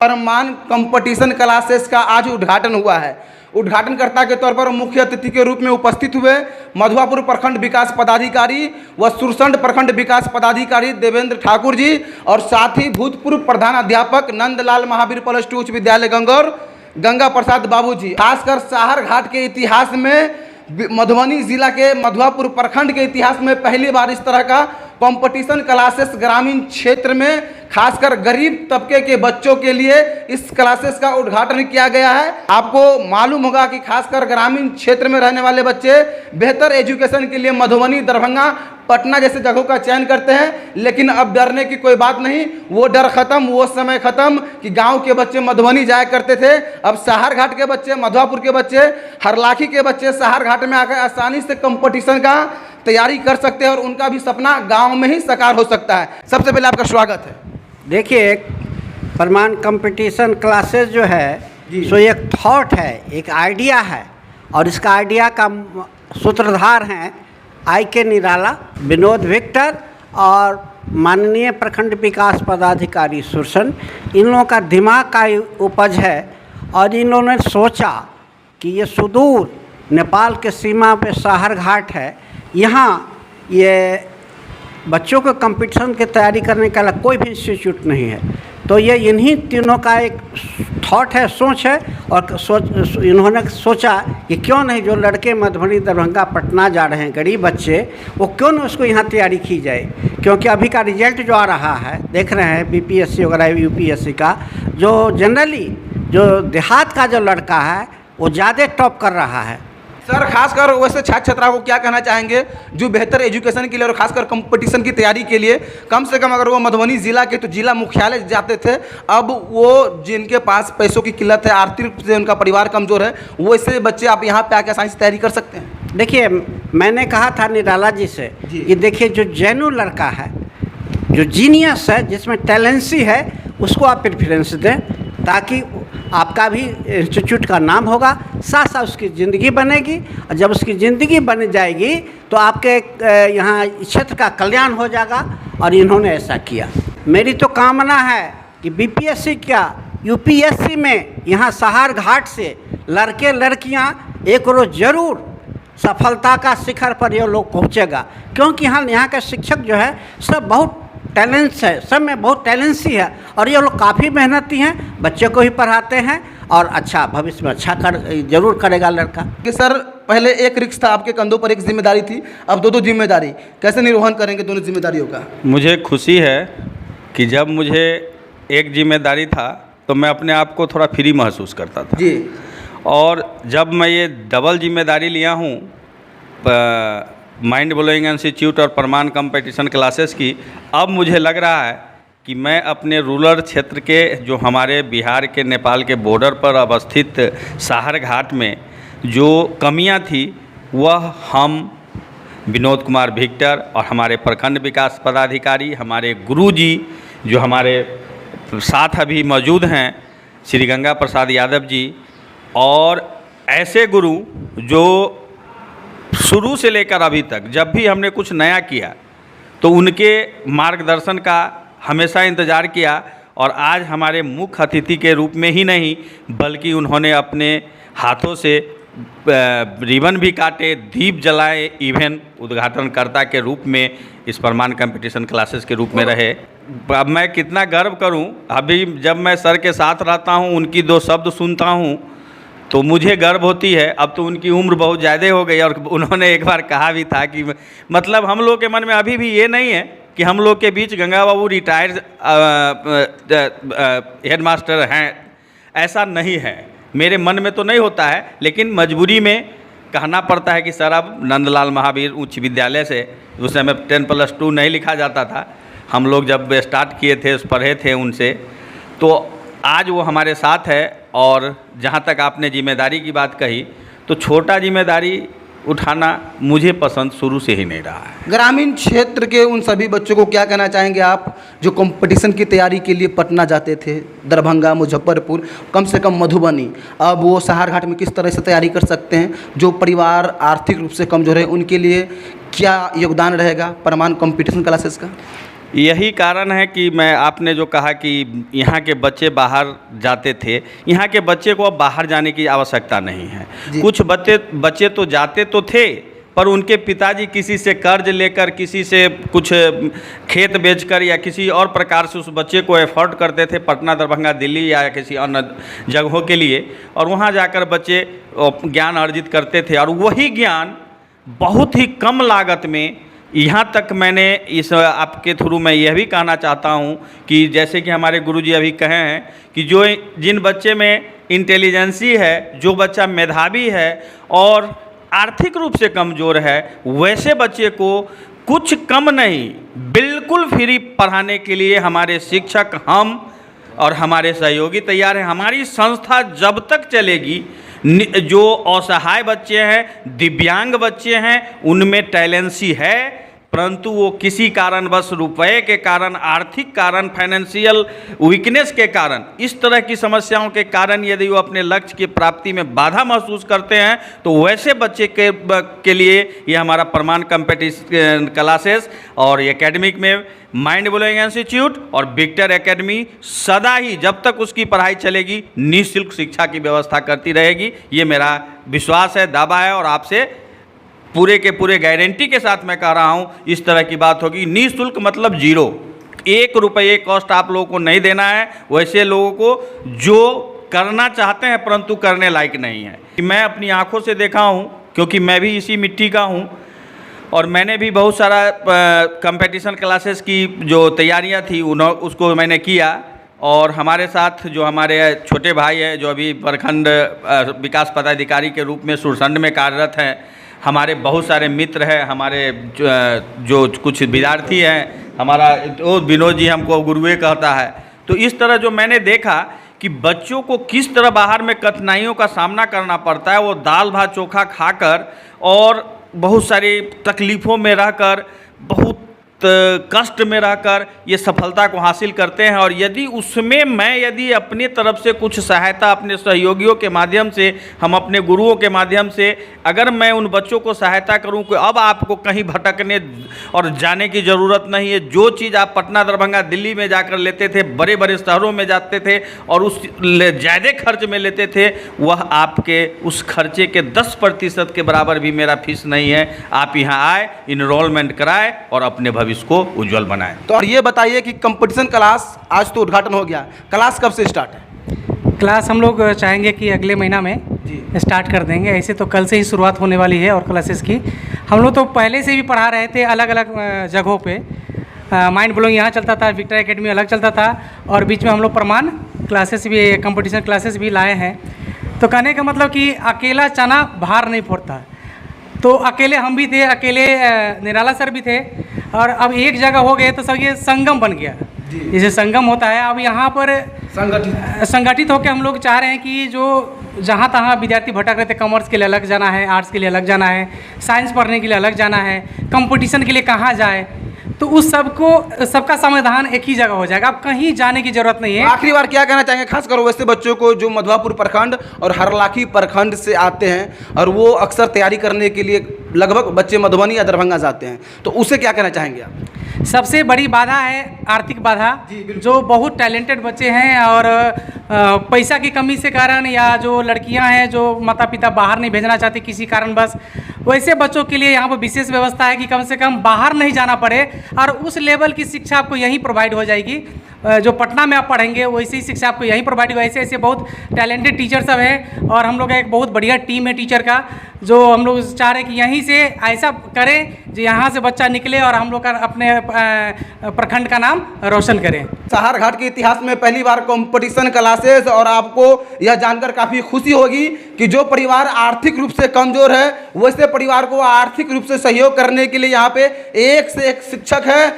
Parman competition classes का आज उद्घाटन हुआ है। उद्घाटनकर्ता के तौर पर मुख्य अतिथि के रूप में उपस्थित हुए मधुआपुर प्रखंड विकास पदाधिकारी व सुरसंड प्रखंड विकास पदाधिकारी देवेंद्र ठाकुर जी और साथ ही भूतपूर्व प्रधान अध्यापक नंदलाल महावीर प्लस 2 उच्च विद्यालय गंगौर गंगा प्रसाद बाबू जी। खासकर साहर घाट के इतिहास में मधुबनी जिला के मधुआपुर प्रखंड के इतिहास में पहली बार इस तरह का कंपटीशन क्लासेस ग्रामीण क्षेत्र में खासकर गरीब तबके के बच्चों के लिए इस क्लासेस का उद्घाटन किया गया है। आपको मालूम होगा कि खासकर ग्रामीण क्षेत्र में रहने वाले बच्चे बेहतर एजुकेशन के लिए मधुबनी, दरभंगा, पटना जैसे जगहों का चयन करते हैं, लेकिन अब डरने की कोई बात नहीं। वो डर खत्म, वो समय खत्म कि गांव के बच्चे मधुबनी जाया करते थे। अब साहर घाट के बच्चे, मधुआपुर के बच्चे, हरलाखी के बच्चे साहर घाट में आकर आसानी से कंपटीशन का तैयारी कर सकते हैं और उनका भी सपना गांव में ही साकार हो सकता है। सबसे पहले आपका स्वागत है। देखिए, परमान कंपटीशन क्लासेस जो है सो एक थॉट है, एक आइडिया है, और इसका आइडिया का सूत्रधार हैं IK निराला, विनोद विक्टर और माननीय प्रखंड विकास पदाधिकारी सुरसन। इन लोगों का दिमाग का उपज है और इन लोगों ने सोचा कि ये सुदूर नेपाल के सीमा पे साहर घाट है, यहाँ ये बच्चों को कंपटीशन की तैयारी करने का कोई भी इंस्टीट्यूट नहीं है। तो ये इन्हीं तीनों का एक थॉट है, सोच है, और इन्होंने सोचा कि क्यों नहीं जो लड़के मधुबनी, दरभंगा, पटना जा रहे हैं, गरीब बच्चे, वो क्यों नहीं उसको यहाँ तैयारी की जाए। क्योंकि अभी का रिजल्ट जो आ रहा है, देख रहे हैं BPSC वगैरह UPSC का, जो जनरली जो देहात का जो लड़का है वो ज़्यादा टॉप कर रहा है। सर, खासकर वैसे छात्र छात्राओं को क्या कहना चाहेंगे जो बेहतर एजुकेशन के लिए और खासकर कंपटीशन की तैयारी के लिए कम से कम अगर वो मधुबनी जिला के तो जिला मुख्यालय जाते थे, अब वो जिनके पास पैसों की किल्लत है, आर्थिक रूप से उनका परिवार कमज़ोर है, वो ऐसे बच्चे आप यहाँ पे आके आसानी से तैयारी कर सकते हैं? देखिए, मैंने कहा था निराला जी से कि देखिए, जो जेन्युइन लड़का है, जो जीनियस है, जिसमें टैलेंसी है, उसको आप प्रेफरेंस दें, ताकि आपका भी इंस्टीट्यूट का नाम होगा, साथ साथ उसकी ज़िंदगी बनेगी, और जब उसकी ज़िंदगी बन जाएगी तो आपके यहाँ क्षेत्र का कल्याण हो जाएगा। और इन्होंने ऐसा किया। मेरी तो कामना है कि BPSC क्या UPSC में यहाँ साहर घाट से लड़के लड़कियाँ एक रोज़ ज़रूर सफलता का शिखर पर ये लोग पहुँचेगा। क्योंकि यहाँ के शिक्षक जो है सब बहुत टैलेंट्स है, सब में बहुत टैलेंसी है, और ये लोग काफ़ी मेहनती हैं, बच्चे को ही पढ़ाते हैं, और अच्छा भविष्य में अच्छा जरूर करेगा लड़का। कि सर, पहले एक रिस्क था, आपके कंधों पर एक जिम्मेदारी थी, अब दो जिम्मेदारी, कैसे निर्वहन करेंगे दोनों जिम्मेदारियों का? मुझे खुशी है कि जब मुझे एक जिम्मेदारी था तो मैं अपने आप को थोड़ा फ्री महसूस करता था जी, और जब मैं ये डबल जिम्मेदारी लिया हूँ माइंड ब्लोइंग इंस्टीट्यूट और परमान कंपटीशन क्लासेस की, अब मुझे लग रहा है कि मैं अपने रूरल क्षेत्र के, जो हमारे बिहार के नेपाल के बॉर्डर पर अवस्थित साहर घाट में जो कमियां थी, वह हम विनोद कुमार विक्टर और हमारे प्रखंड विकास पदाधिकारी, हमारे गुरुजी जो हमारे साथ अभी मौजूद हैं, श्री गंगा प्रसाद यादव जी, और ऐसे गुरु जो शुरू से लेकर अभी तक जब भी हमने कुछ नया किया तो उनके मार्गदर्शन का हमेशा इंतज़ार किया। और आज हमारे मुख्य अतिथि के रूप में ही नहीं, बल्कि उन्होंने अपने हाथों से रिबन भी काटे, दीप जलाए, इवन उद्घाटनकर्ता के रूप में इस परमान कंपटीशन क्लासेस के रूप में रहे। अब मैं कितना गर्व करूं, अभी जब मैं सर के साथ रहता हूं, उनकी 2 शब्द सुनता हूं तो मुझे गर्व होती है। अब तो उनकी उम्र बहुत ज़्यादा हो गई, और उन्होंने एक बार कहा भी था कि मतलब हम लोग के मन में अभी भी ये नहीं है कि हम लोग के बीच गंगा बाबू रिटायर्ड हेडमास्टर हैं, ऐसा नहीं है। मेरे मन में तो नहीं होता है, लेकिन मजबूरी में कहना पड़ता है कि सर, अब नंदलाल महावीर उच्च विद्यालय से, उस समय 10+2 नहीं लिखा जाता था, हम लोग जब स्टार्ट किए थे पढ़े थे उनसे, तो आज वो हमारे साथ है। और जहाँ तक आपने जिम्मेदारी की बात कही, तो छोटा जिम्मेदारी उठाना मुझे पसंद शुरू से ही नहीं रहा है। ग्रामीण क्षेत्र के उन सभी बच्चों को क्या कहना चाहेंगे आप जो कंपटीशन की तैयारी के लिए पटना जाते थे, दरभंगा, मुजफ्फरपुर, कम से कम मधुबनी, अब वो साहर घाट में किस तरह से तैयारी कर सकते हैं? जो परिवार आर्थिक रूप से कमज़ोर है, उनके लिए क्या योगदान रहेगा परमान कंपटीशन क्लासेस का? यही कारण है कि मैं आपने जो कहा कि यहाँ के बच्चे बाहर जाते थे, यहाँ के बच्चे को अब बाहर जाने की आवश्यकता नहीं है। कुछ बच्चे तो जाते तो थे, पर उनके पिताजी किसी से कर्ज लेकर, किसी से कुछ खेत बेचकर या किसी और प्रकार से उस बच्चे को एफोर्ड करते थे पटना, दरभंगा, दिल्ली या किसी अन्य जगहों के लिए, और वहाँ जाकर बच्चे ज्ञान अर्जित करते थे। और वही ज्ञान बहुत ही कम लागत में, यहाँ तक मैंने इस आपके थ्रू मैं यह भी कहना चाहता हूँ कि जैसे कि हमारे गुरुजी अभी कहे हैं कि जिन बच्चे में इंटेलिजेंसी है, जो बच्चा मेधावी है और आर्थिक रूप से कमज़ोर है, वैसे बच्चे को कुछ कम नहीं, बिल्कुल फ्री पढ़ाने के लिए हमारे शिक्षक, हम और हमारे सहयोगी तैयार हैं। हमारी संस्था जब तक चलेगी, जो असहाय बच्चे हैं, दिव्यांग बच्चे हैं, उनमें टैलेंसी है, परंतु वो किसी कारणवश, रुपए के कारण, आर्थिक कारण, फाइनेंशियल वीकनेस के कारण, इस तरह की समस्याओं के कारण यदि वो अपने लक्ष्य की प्राप्ति में बाधा महसूस करते हैं, तो वैसे बच्चे के लिए ये हमारा प्रमाण कॉम्पिटिशन क्लासेस और एकेडमिक में माइंड ब्लोइंग इंस्टीट्यूट और विक्टर एकेडमी सदा ही, जब तक उसकी पढ़ाई चलेगी, निःशुल्क शिक्षा की व्यवस्था करती रहेगी। ये मेरा विश्वास है, दावा है, और आपसे पूरे के पूरे गारंटी के साथ मैं कह रहा हूँ, इस तरह की बात होगी। निःशुल्क मतलब 0, 1 रुपये कॉस्ट आप लोगों को नहीं देना है, वैसे लोगों को जो करना चाहते हैं परंतु करने लायक नहीं है। मैं अपनी आँखों से देखा हूँ, क्योंकि मैं भी इसी मिट्टी का हूँ, और मैंने भी बहुत सारा कंपटीशन क्लासेस की जो तैयारियां थी उसको मैंने किया। और हमारे साथ जो हमारे छोटे भाई हैं, जो अभी प्रखंड विकास पदाधिकारी के रूप में सुरसंड में कार्यरत हैं, हमारे बहुत सारे मित्र हैं, हमारे जो कुछ विद्यार्थी हैं, हमारा वो विनोद जी हमको गुरुए कहता है। तो इस तरह जो मैंने देखा कि बच्चों को किस तरह बाहर में कठिनाइयों का सामना करना पड़ता है, वो दाल भात चोखा खाकर और बहुत सारी तकलीफ़ों में रहकर, बहुत कष्ट में रहकर ये सफलता को हासिल करते हैं। और यदि उसमें मैं यदि अपनी तरफ से कुछ सहायता अपने सहयोगियों के माध्यम से, हम अपने गुरुओं के माध्यम से, अगर मैं उन बच्चों को सहायता करूं कि अब आपको कहीं भटकने और जाने की ज़रूरत नहीं है, जो चीज़ आप पटना, दरभंगा, दिल्ली में जाकर लेते थे, बड़े बड़े शहरों में जाते थे और उस ज़्यादा खर्च में लेते थे, वह आपके उस खर्चे के 10% के बराबर भी मेरा फीस नहीं है। आप यहाँ आए, इनरोलमेंट कराए और अपने भविष्य को उज्जवल बनाएं। तो और ये बताइए कि कंपटीशन क्लास आज तो उद्घाटन हो गया, क्लास कब से स्टार्ट है? क्लास हम लोग चाहेंगे कि अगले महीना में स्टार्ट कर देंगे। ऐसे तो कल से ही शुरुआत होने वाली है। और क्लासेस की हम लोग तो पहले से भी पढ़ा रहे थे अलग अलग जगहों पे। माइंड ब्लोइंग यहाँ चलता था, विक्टर एकेडमी अलग चलता था, और बीच में हम लोग प्रमाण क्लासेस भी, कंपटीशन क्लासेस भी लाए हैं। तो कहने का मतलब कि अकेला चना भार नहीं फोड़ता। तो अकेले हम भी थे, अकेले निराला सर भी थे, और अब एक जगह हो गए तो सब ये संगम बन गया। जैसे संगम होता है, अब यहाँ पर संगठित होकर हम लोग चाह रहे हैं कि जो जहाँ तहाँ विद्यार्थी भटक रहे थे, कॉमर्स के लिए अलग जाना है, आर्ट्स के लिए अलग जाना है, साइंस पढ़ने के लिए अलग जाना है, कंपटीशन के लिए कहाँ जाए, तो उस सबका समाधान एक ही जगह हो जाएगा। अब कहीं जाने की जरूरत नहीं है। आखिरी बार क्या कहना चाहेंगे खासकर वैसे बच्चों को जो मधुआपुर प्रखंड और हरलाखी प्रखंड से आते हैं और वो अक्सर तैयारी करने के लिए लगभग बच्चे मधुबनी या दरभंगा जाते हैं, तो उसे क्या कहना चाहेंगे आप? सबसे बड़ी बाधा है आर्थिक बाधा। जो बहुत टैलेंटेड बच्चे हैं और पैसा की कमी से कारण, या जो लड़कियां हैं जो माता पिता बाहर नहीं भेजना चाहते किसी कारणवश, वैसे बच्चों के लिए यहाँ पर विशेष व्यवस्था है कि कम से कम बाहर नहीं जाना पड़े और उस लेवल की शिक्षा आपको यहीं प्रोवाइड हो जाएगी। जो पटना में आप पढ़ेंगे वैसी ही शिक्षा आपको यहीं प्रोवाइड होगी। ऐसे ऐसे बहुत टैलेंटेड टीचर सब हैं, और हम लोग का एक बहुत बढ़िया टीम है टीचर का, जो हम लोग चाह रहे हैं कि यहीं से ऐसा करें जो यहाँ से बच्चा निकले और हम लोग का अपने प्रखंड का नाम रोशन करें। सहारघाट के इतिहास में पहली बार कंपटीशन क्लासेस, और आपको यह जानकर काफ़ी खुशी होगी कि जो परिवार आर्थिक रूप से कमज़ोर है, वैसे परिवार को आर्थिक रूप से सहयोग करने के लिए यहाँ पे एक से एक शिक्षक है।